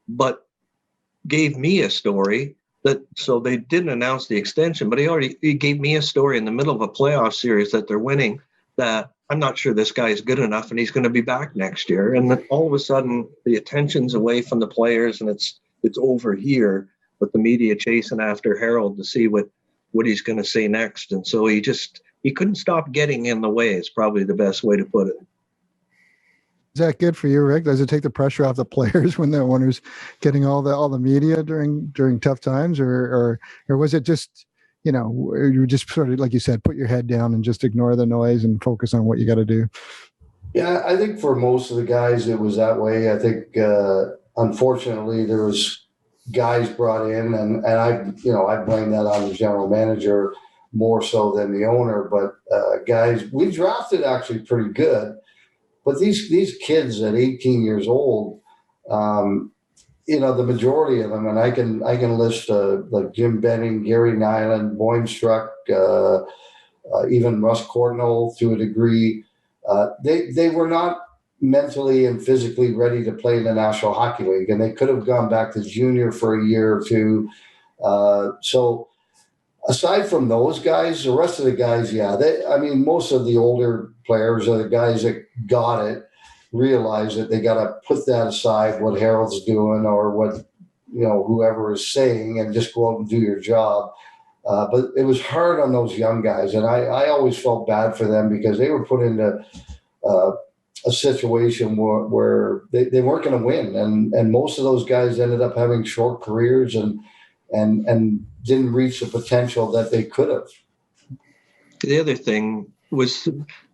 but gave me a story so they didn't announce the extension, but he gave me a story in the middle of a playoff series that they're winning, that I'm not sure this guy is good enough and he's going to be back next year. And then all of a sudden the attention's away from the players, and it's over here with the media chasing after Harold to see what he's going to say next. And so he couldn't stop getting in the way, is probably the best way to put it. Is that good for you, Rick? Does it take the pressure off the players when they're one who's getting all the media during tough times, or was it just, you just sort of, like you said, put your head down and just ignore the noise and focus on what you got to do? Yeah, I think for most of the guys it was that way. I think unfortunately there was guys brought in, and I blame that on the general manager more so than the owner. But guys, we drafted actually pretty good. But these kids at 18 years old, the majority of them, and I can list like Jim Benning, Gary Nyland, Boynstruck, even Russ Courtnall to a degree. They were not mentally and physically ready to play in the National Hockey League, and they could have gone back to junior for a year or two. So aside from those guys, the rest of the guys, most of the older players are the guys that got it, realize that they got to put that aside, what Harold's doing or what, whoever is saying, and just go out and do your job. But it was hard on those young guys. And I always felt bad for them because they were put into a situation where they weren't going to win. And most of those guys ended up having short careers and didn't reach the potential that they could have. The other thing was,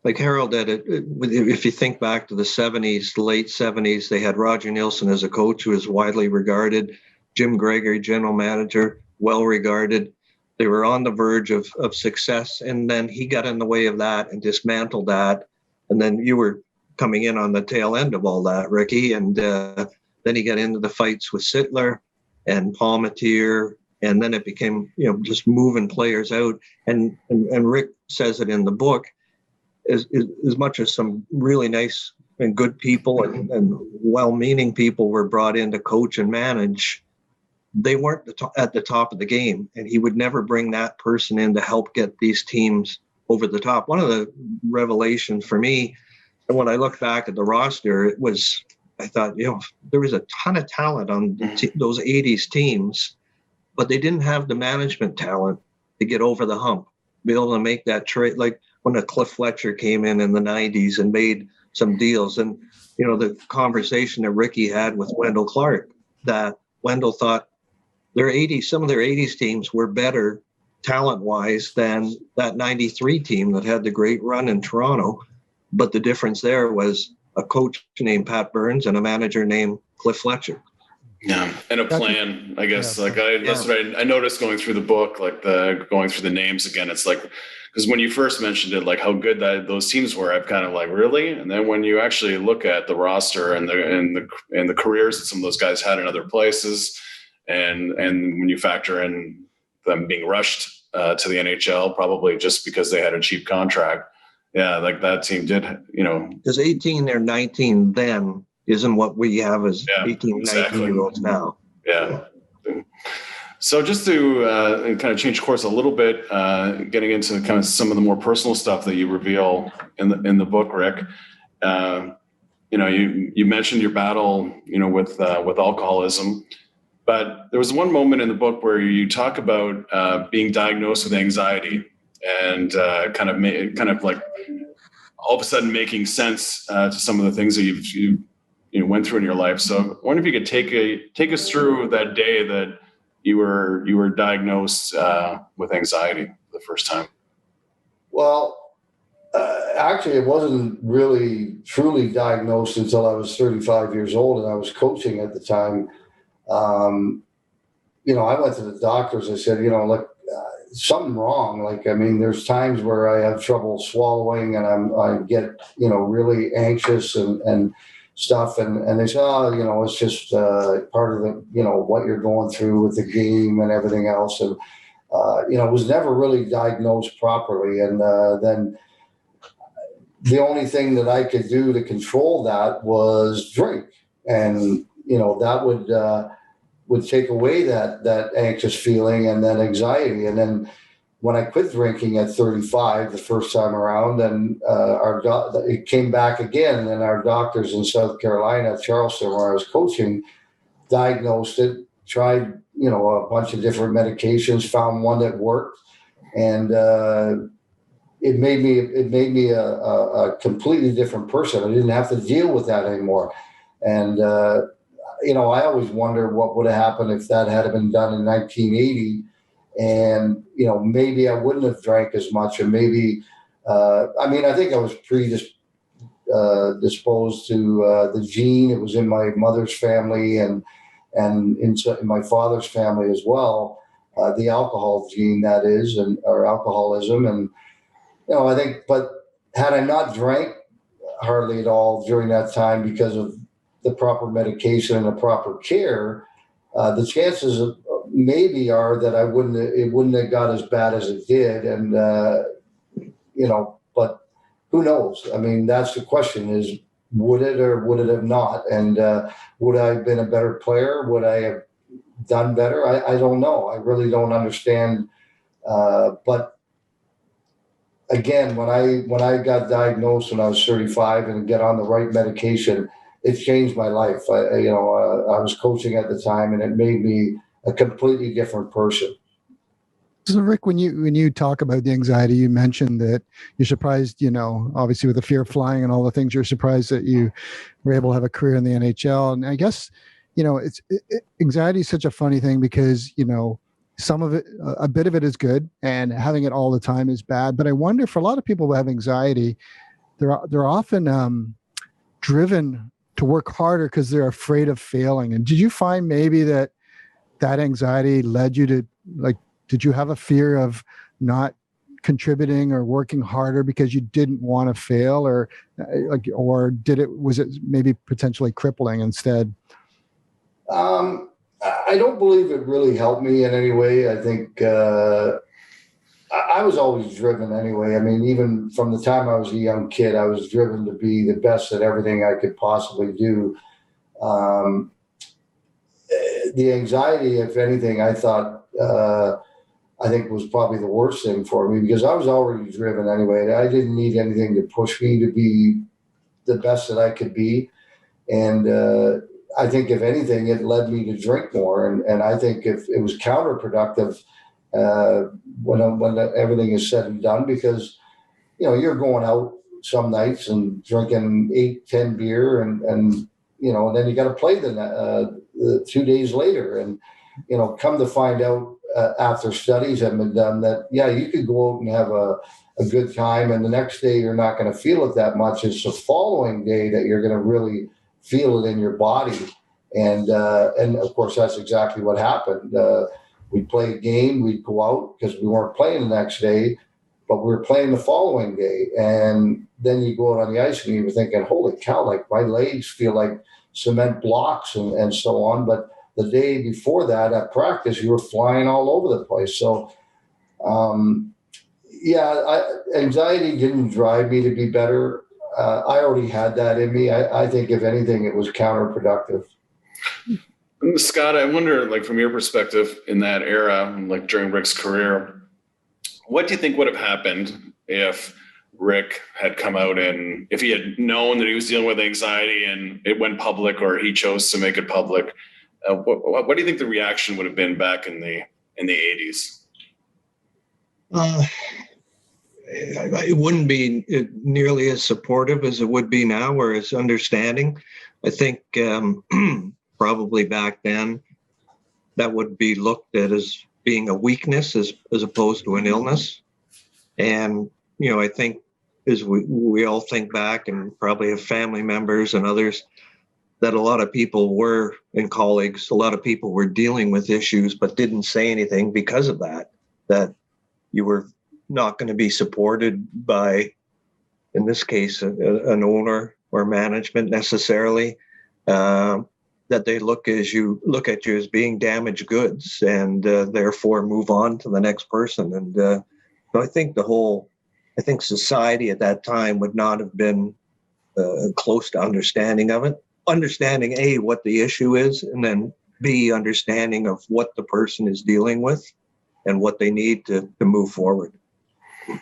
like Harold had it, if you think back to the 70s, late 70s, they had Roger Nielsen as a coach who was widely regarded, Jim Gregory, general manager, well regarded. They were on the verge of success, and then he got in the way of that and dismantled that. And then you were coming in on the tail end of all that, Ricky, and then he got into the fights with Sittler and Palmatier, and then it became, just moving players out. And Rick says it in the book, as much as some really nice and good people and well-meaning people were brought in to coach and manage, they weren't at the top of the game. And he would never bring that person in to help get these teams over the top. One of the revelations for me, and when I look back at the roster, I thought, there was a ton of talent on those 80s teams, but they didn't have the management talent to get over the hump, be able to make that trade. Like when a Cliff Fletcher came in the 90s and made some deals, and the conversation that Ricky had with Wendell Clark, that Wendell thought some of their 80s teams were better talent-wise than that 93 team that had the great run in Toronto. But the difference there was a coach named Pat Burns and a manager named Cliff Fletcher. Yeah, and a plan, I guess. Yeah. That's what I noticed going through the book, going through the names again. It's like, because when you first mentioned it, like how good those teams were, I've kind of like, really? And then when you actually look at the roster and the careers that some of those guys had in other places, and when you factor in them being rushed to the NHL, probably just because they had a cheap contract. Yeah, like that team did, Because 18 or 19 then isn't what we have as 18, exactly. 19-year-olds now. Yeah. So just to kind of change course a little bit, getting into kind of some of the more personal stuff that you reveal in the book, Rick. You mentioned your battle, with alcoholism, but there was one moment in the book where you talk about being diagnosed with anxiety and kind of like all of a sudden making sense to some of the things that you went through in your life. So I wonder if you could take us through that day that you were diagnosed with anxiety for the first time. Well, actually, it wasn't really truly diagnosed until I was 35 years old, and I was coaching at the time. I went to the doctors. I said, look, something wrong. There's times where I have trouble swallowing, and I get, really anxious and stuff. And they say, it's just part of the, what you're going through with the game and everything else. And, it was never really diagnosed properly. And then the only thing that I could do to control that was drink. And, that would take away that anxious feeling and that anxiety. And then when I quit drinking at 35, the first time around, and it came back again, and our doctors in South Carolina, Charleston, where I was coaching, diagnosed it, tried, a bunch of different medications, found one that worked. And it made me a completely different person. I didn't have to deal with that anymore. And, I always wonder what would have happened if that had been done in 1980. And, maybe I wouldn't have drank as much, and maybe, I think I was predisposed to the gene. It was in my mother's family and in my father's family as well, the alcohol gene, that is, or alcoholism. And, I think, but had I not drank hardly at all during that time because of the proper medication and the proper care, the chances of maybe are that it wouldn't have got as bad as it did. And, but who knows? That's the question, is would it or would it have not? And would I have been a better player? Would I have done better? I don't know. I really don't understand. But again, when I got diagnosed when I was 35 and get on the right medication, it changed my life. I was coaching at the time, and it made me a completely different person. So Rick, when you talk about the anxiety, you mentioned that you're surprised, obviously with the fear of flying and all the things, you're surprised that you were able to have a career in the NHL. And I guess, anxiety is such a funny thing because, some of it, a bit of it is good, and having it all the time is bad. But I wonder, for a lot of people who have anxiety, they're often driven to work harder because they're afraid of failing. And did you find maybe that anxiety led you to, did you have a fear of not contributing or working harder because you didn't want to fail, or was it maybe potentially crippling instead? I don't believe it really helped me in any way. I think I was always driven anyway. Even from the time I was a young kid, I was driven to be the best at everything I could possibly do. The anxiety, if anything, I think was probably the worst thing for me, because I was already driven anyway. I didn't need anything to push me to be the best that I could be. And I think, if anything, it led me to drink more. And I think if it was counterproductive, when everything is said and done, because you're going out some nights and drinking 8-10 beer and then you got to play the 2 days later, and come to find out after studies have been done that you could go out and have a good time, and the next day you're not going to feel it that much. It's the following day that you're going to really feel it in your body, and of course that's exactly what happened. We'd play a game, we'd go out because we weren't playing the next day, but we were playing the following day, and then you go out on the ice and you were thinking, holy cow, like my legs feel like cement blocks and so on. But the day before that at practice, you were flying all over the place. So, anxiety didn't drive me to be better. I already had that in me. I think if anything, it was counterproductive. Scott, I wonder, like from your perspective in that era, like during Rick's career, what do you think would have happened if Rick had come out and if he had known that he was dealing with anxiety and it went public, or he chose to make it public? What do you think the reaction would have been back in the 80s? It wouldn't be nearly as supportive as it would be now, or as understanding. I think probably back then that would be looked at as being a weakness as opposed to an illness. And, I think as we all think back, and probably have family members and others, that a lot of people were, and colleagues, a lot of people were dealing with issues but didn't say anything because of that you were not going to be supported by, in this case, an owner or management necessarily, that they look at you as being damaged goods, and therefore move on to the next person. And so I think society at that time would not have been close to understanding of it. Understanding A, what the issue is, and then B, understanding of what the person is dealing with and what they need to move forward.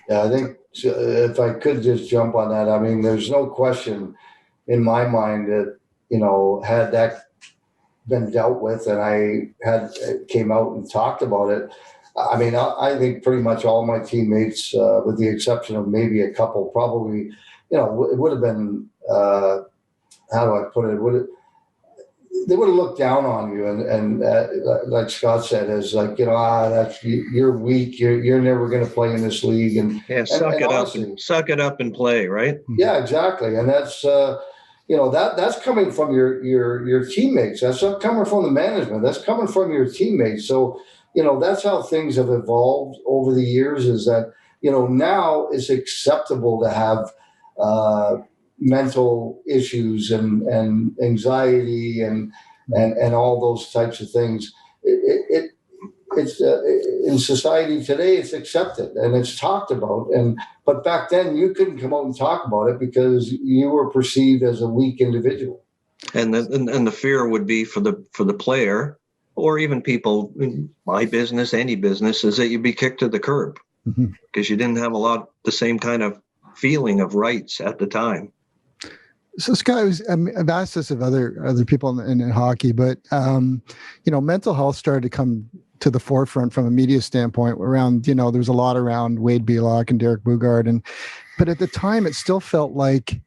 Yeah, I think if I could just jump on that, I mean, there's no question in my mind that, had that been dealt with and I came out and talked about it, I mean, I think pretty much all my teammates, with the exception of maybe a couple, probably, it would have been, how do I put it? They would have looked down on you, and like Scott said, as like, you're weak. You're never going to play in this league, and suck it up and play, right? Yeah, exactly, and that's that's coming from your teammates. That's not coming from the management. That's coming from your teammates. So that's how things have evolved over the years. Is that now it's acceptable to have mental issues and anxiety and all those types of things. It's in society today, it's accepted and it's talked about. But back then you couldn't come out and talk about it because you were perceived as a weak individual. And the fear would be for the player, or even people in my business, any business, is that you'd be kicked to the curb because you didn't have the same kind of feeling of rights at the time. So Scott, I've asked this of other people in hockey, but mental health started to come to the forefront from a media standpoint around, there was a lot around Wade Belak and Derek Bugard, but at the time it still felt like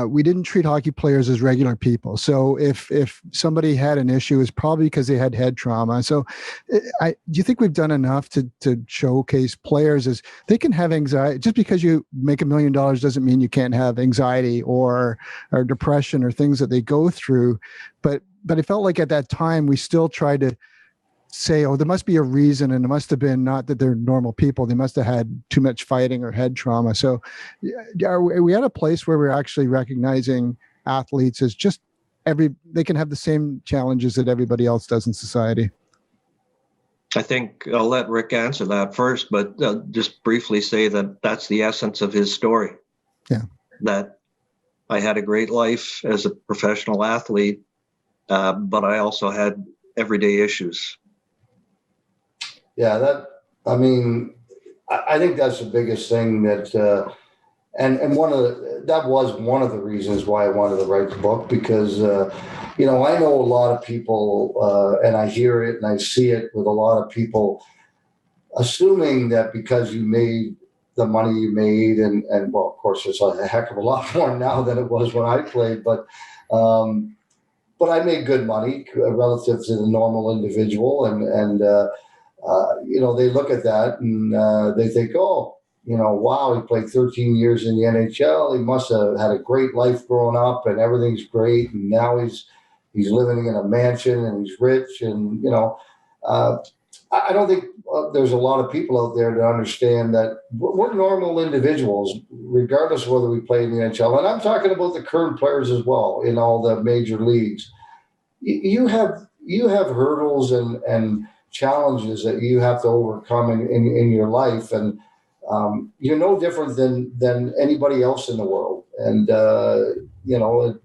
we didn't treat hockey players as regular people. So if somebody had an issue, it's probably because they had head trauma. So do you think we've done enough to showcase players as they can have anxiety? Just because you make $1 million doesn't mean you can't have anxiety or depression or things that they go through. But it felt like at that time we still tried to say, there must be a reason, and it must have been not that they're normal people. They must have had too much fighting or head trauma. So are we at a place where we're actually recognizing athletes as just they can have the same challenges that everybody else does in society? I think I'll let Rick answer that first, but just briefly say that that's the essence of his story. Yeah. That I had a great life as a professional athlete, but I also had everyday issues. Yeah, I think that's the biggest thing that, and that was one of the reasons why I wanted to write the book, because, I know a lot of people, and I hear it and I see it with a lot of people, assuming that because you made the money you made, and well, of course, it's a heck of a lot more now than it was when I played, but I made good money relative to the normal individual, and they look at that and they think, oh, wow, he played 13 years in the NHL. He must have had a great life growing up, and everything's great, and now he's living in a mansion and he's rich, and I don't think there's a lot of people out there that understand that we're normal individuals, regardless of whether we play in the NHL. And I'm talking about the current players as well in all the major leagues. You have hurdles and challenges that you have to overcome in your life, and you're no different than anybody else in the world. And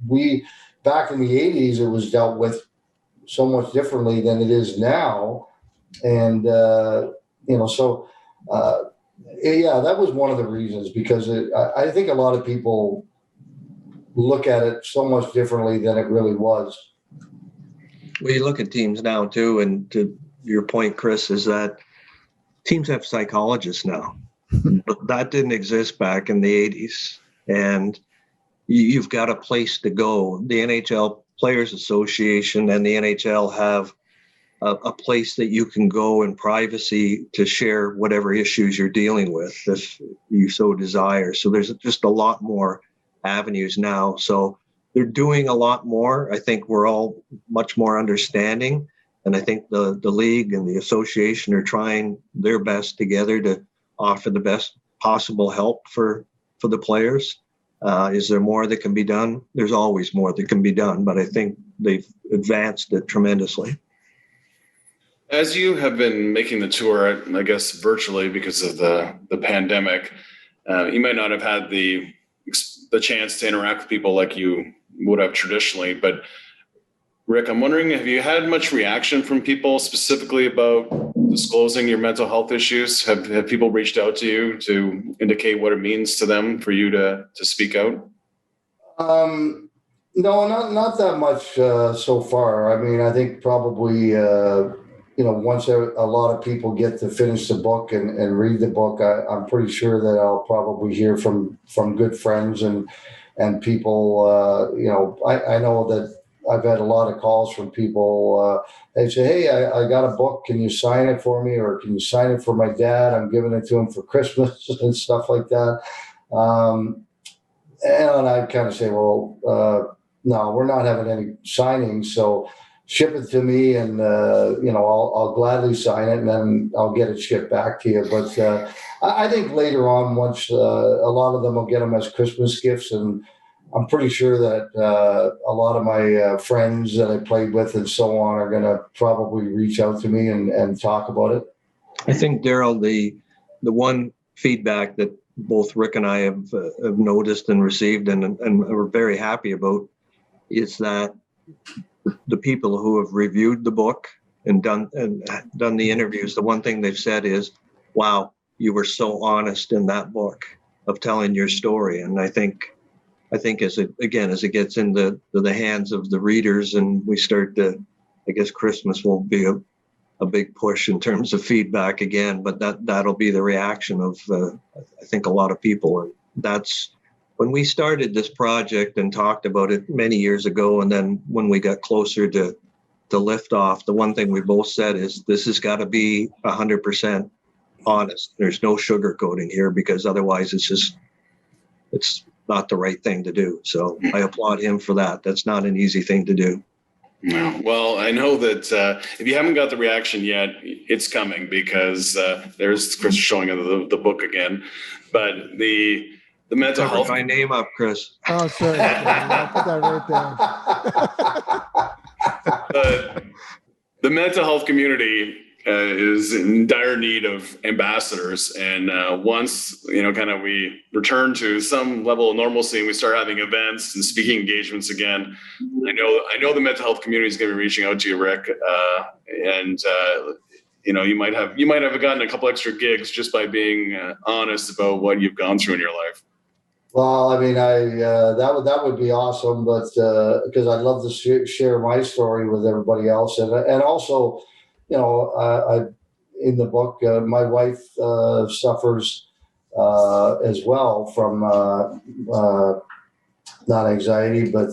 we back in the 80s, it was dealt with so much differently than it is now. And, that was one of the reasons, because I think a lot of people look at it so much differently than it really was. Well, you look at teams now too, and to your point, Chris, is that teams have psychologists now. But that didn't exist back in the 80s. And you've got a place to go. The NHL Players Association and the NHL have a place that you can go in privacy to share whatever issues you're dealing with if you so desire. So there's just a lot more avenues now. So they're doing a lot more. I think we're all much more understanding. And I think the league and the association are trying their best together to offer the best possible help for the players. Is there more that can be done? There's always more that can be done, but I think they've advanced it tremendously. As you have been making the tour, I guess virtually because of the pandemic, you might not have had the chance to interact with people like you would have traditionally. But Rick, I'm wondering, have you had much reaction from people specifically about disclosing your mental health issues? Have people reached out to you to indicate what it means to them for you to speak out? No, not that much so far. I mean, I think probably once a lot of people get to finish the book and read the book, I'm pretty sure that I'll probably hear from good friends and people. I know that I've had a lot of calls from people. They say, "Hey, I got a book. Can you sign it for me, or can you sign it for my dad? I'm giving it to him for Christmas," and stuff like that. And I kind of say, "Well, no, we're not having any signings, so ship it to me, and I'll gladly sign it, and then I'll get it shipped back to you." But I think later on, once a lot of them will get them as Christmas gifts, and I'm pretty sure that a lot of my friends that I played with and so on are going to probably reach out to me and talk about it. I think, Darryl, the one feedback that both Rick and I have noticed and received and are very happy about is that the people who have reviewed the book and done the interviews, the one thing they've said is, "Wow, you were so honest in that book of telling your story." And I think as it gets into the hands of the readers and we start to, I guess Christmas will be a big push in terms of feedback again, but that'll be the reaction of I think a lot of people. And that's when we started this project and talked about it many years ago. And then when we got closer to liftoff, the one thing we both said is this has got to be 100% honest. There's no sugarcoating here, because otherwise it's not the right thing to do. So I applaud him for that. That's not an easy thing to do. No. Well, I know that if you haven't got the reaction yet, it's coming, because there's Chris showing the book again. But the mental health. My name up, Chris. Oh, sorry. I'll put that right there. The mental health community is in dire need of ambassadors, and once we return to some level of normalcy and we start having events and speaking engagements again, I know the mental health community is going to be reaching out to you, Rick, and you might have gotten a couple extra gigs just by being honest about what you've gone through in your life. Well, I mean, that would be awesome, but because I'd love to share my story with everybody else, and also, I in the book, my wife suffers as well from not anxiety but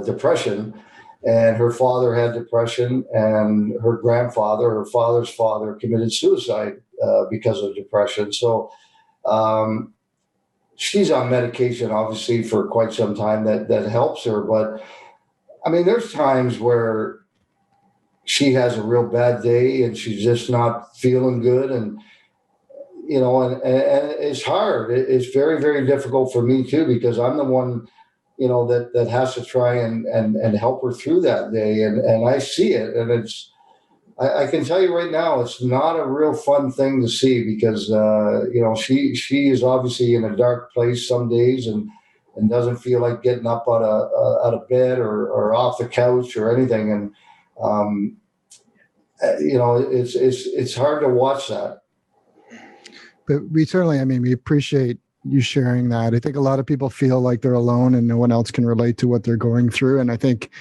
depression, and her father had depression, and her father's father, committed suicide because of depression. So. She's on medication, obviously, for quite some time that helps her. But I mean, there's times where she has a real bad day and she's just not feeling good. And, and it's hard. It's very, very difficult for me too, because I'm the one, that has to try and help her through that day. And I see it, and I can tell you right now, it's not a real fun thing to see, because she is obviously in a dark place some days, and doesn't feel like getting up out of bed or off the couch or anything, and it's hard to watch that. But we certainly, we appreciate you sharing that. I think a lot of people feel like they're alone and no one else can relate to what they're going through, and I think,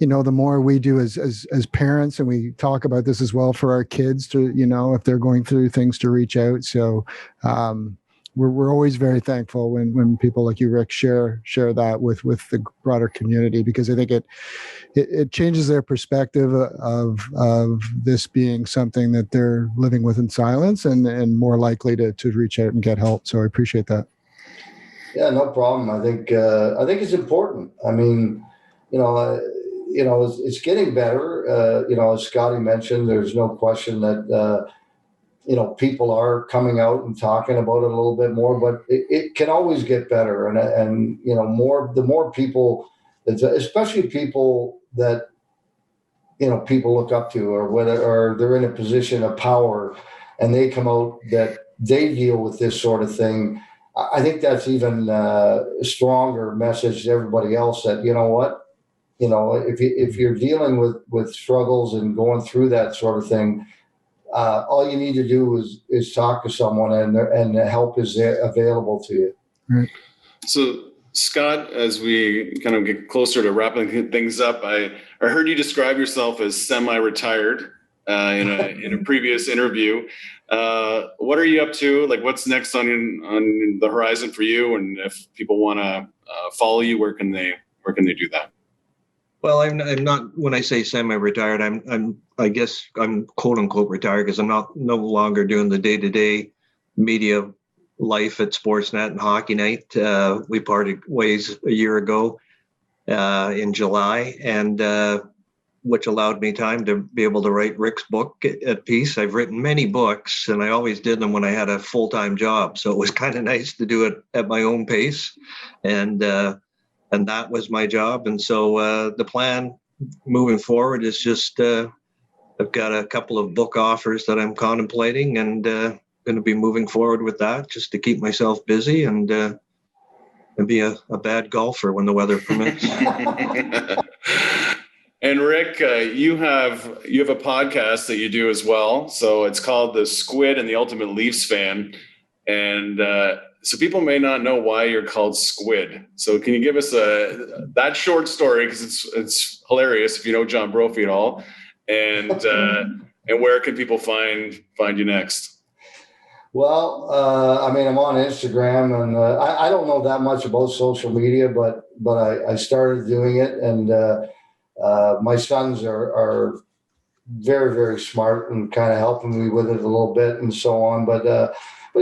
the more we do as parents, and we talk about this as well for our kids to, if they're going through things, to reach out. So we're always very thankful when people like you, Rick, share that with the broader community, because I think it changes their perspective of this being something that they're living with in silence, and more likely to reach out and get help. So I appreciate that. Yeah, no problem. I think it's important. I mean, it's getting better. As Scotty mentioned, there's no question that, people are coming out and talking about it a little bit more, but it can always get better. And the more people, especially people that, people look up to, or they're in a position of power, and they come out that they deal with this sort of thing, I think that's even a stronger message to everybody else that, if you're dealing with struggles and going through that sort of thing, all you need to do is talk to someone, and help is there, available to you. Right. So, Scott, as we kind of get closer to wrapping things up, I heard you describe yourself as semi-retired in a previous interview. What are you up to? Like, what's next on the horizon for you? And if people want to follow you, where can they do that? Well, I'm not. When I say semi-retired, I guess I'm quote unquote retired, because I'm no longer doing the day-to-day media life at Sportsnet and Hockey Night. We parted ways a year ago in July, and which allowed me time to be able to write Rick's book at peace. I've written many books, and I always did them when I had a full-time job, so it was kind of nice to do it at my own pace, and that was my job. And so the plan moving forward is just I've got a couple of book offers that I'm contemplating, and going to be moving forward with that, just to keep myself busy and be a bad golfer when the weather permits. And Rick, you have a podcast that you do as well. So it's called The Squid and the Ultimate Leafs Fan. And so people may not know why you're called Squid. So can you give us that short story, because it's hilarious if you know John Brophy at all, and where can people find you next? Well, I'm on Instagram, and I don't know that much about social media, but I started doing it, and my sons are very, very smart and kind of helping me with it a little bit and so on. But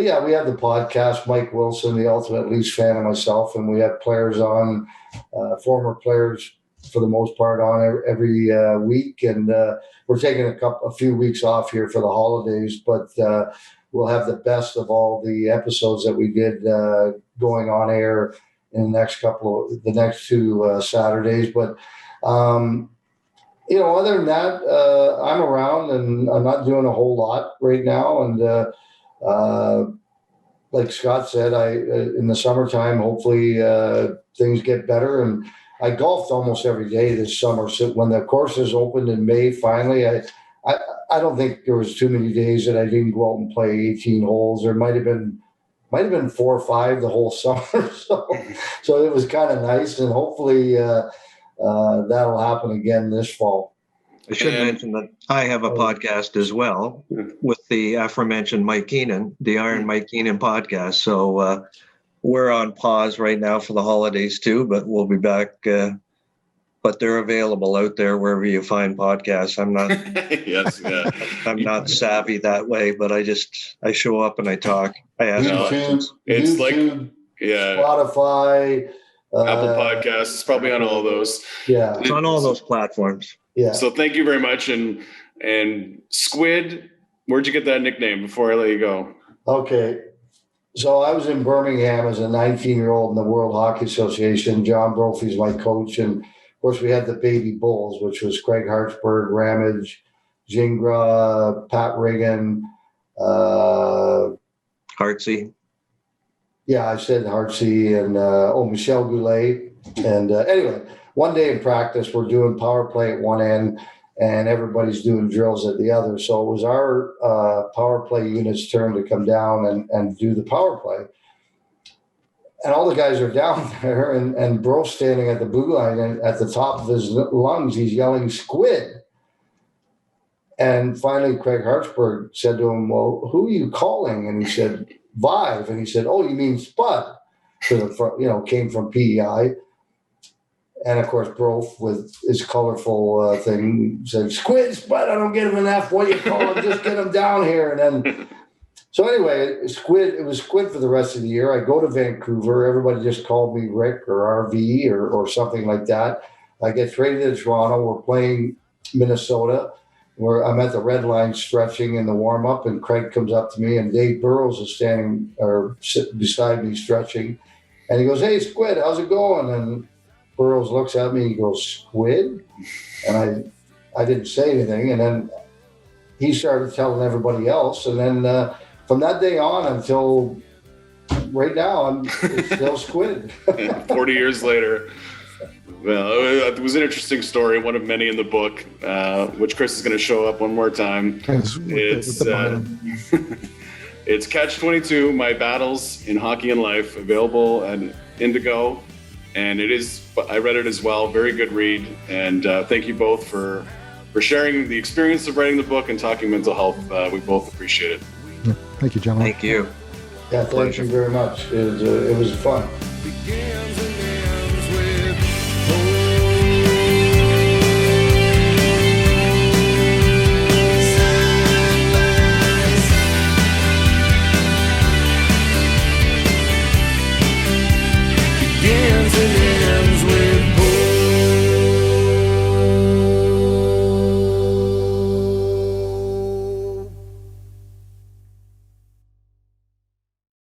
yeah, we have the podcast, Mike Wilson, the Ultimate Leafs Fan, and myself, and we have players on, former players for the most part, on every week. And we're taking a few weeks off here for the holidays, but we'll have the best of all the episodes that we did going on air in the next two Saturdays. But other than that, I'm around, and I'm not doing a whole lot right now. And like Scott said, in the summertime, hopefully things get better. And I golfed almost every day this summer. So when the courses opened in May, finally, I don't think there was too many days that I didn't go out and play 18 holes. There might have been might have been 4 or 5 the whole summer. So it was kind of nice, and hopefully that'll happen again this fall. I should mention that I have a podcast as well with the aforementioned Mike Keenan, the Iron Mike Keenan podcast. So we're on pause right now for the holidays too, but we'll be back. But they're available out there wherever you find podcasts. I'm not, Yes, yeah. I'm not savvy that way, but I show up and I talk. I ask questions. It's YouTube, like, yeah, Spotify, Apple Podcasts. It's probably on all those. Yeah, It's on all those platforms. yeah. So thank you very much. And Squid, where'd you get that nickname before I let you go? Okay. So I was in Birmingham as a 19-year-old in the World Hockey Association. John Brophy's my coach. And of course, we had the Baby Bulls, which was Craig Hartsburg, Ramage, Gingras, Pat Riggin. Hartsey. Yeah, I said Hartsey and Michel Goulet. And anyway, one day in practice, we're doing power play at one end and everybody's doing drills at the other. So it was our power play unit's turn to come down and do the power play. And all the guys are down there, and Bro's standing at the blue line, and at the top of his lungs, he's yelling, "Squid!" And finally, Craig Hartsburg said to him, "Well, who are you calling?" And he said, "Vaive." And he said, "Oh, you mean Spud?" Came from PEI. And of course, Bro, with his colorful thing, said, "Squid, Spud, I don't get him enough. What do you call him? Just get him down here." And then, so anyway, it was Squid for the rest of the year. I go to Vancouver. Everybody just called me Rick or RV or something like that. I get traded to Toronto. We're playing Minnesota, where I'm at the red line stretching in the warm-up, and Craig comes up to me, and Dave Burrows is standing or sitting beside me stretching. And he goes, "Hey, Squid, how's it going?" And Burrows looks at me, he goes, "Squid?" And I didn't say anything. And then he started telling everybody else. And then from that day on until right now, it's still Squid. 40 years later. Well, it was an interesting story, one of many in the book, which Chris is going to show up one more time. It's Catch-22, My Battles in Hockey and Life, available at Indigo. And I read it as well. Very good read. And thank you both for sharing the experience of writing the book and talking mental health. We both appreciate it. Yeah. Thank you, gentlemen. Thank you. Yeah, thank you very much. It was fun.